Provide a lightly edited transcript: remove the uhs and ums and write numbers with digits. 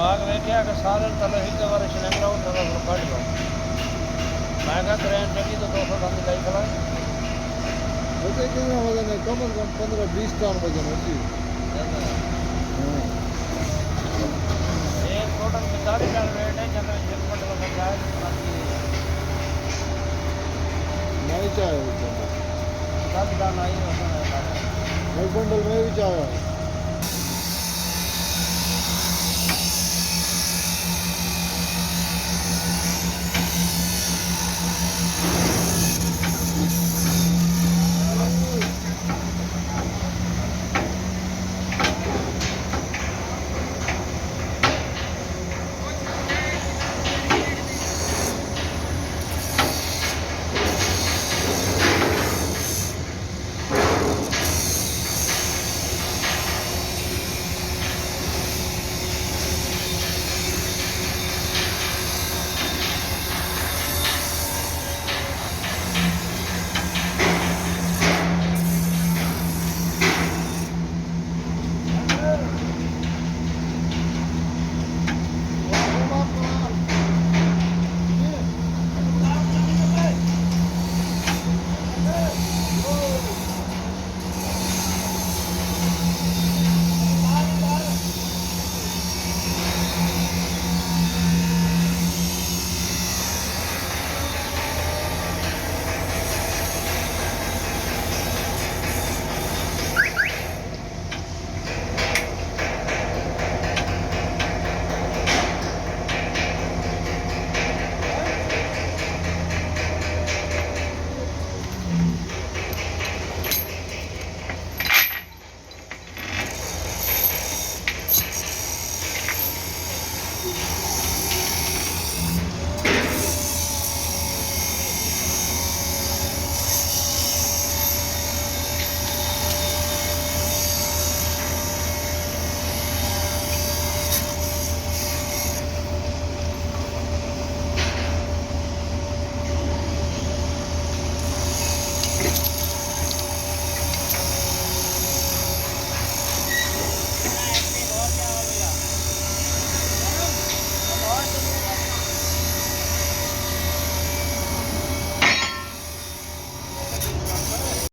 बाग वेख्या कि सारे तले ही बार सिलेंडर और थोड़ा सा बढ़ लो मैं कहा ट्रेन चली तो 200 टन लाई खड़ा ऐसे कितना वजन है? कम से कम 15-20 टन वजन है। एक टोटल 45 टन वेट है जब एक मतलब समझाया नहीं चाहे 10 टन आई एक बंडल में भी चाहे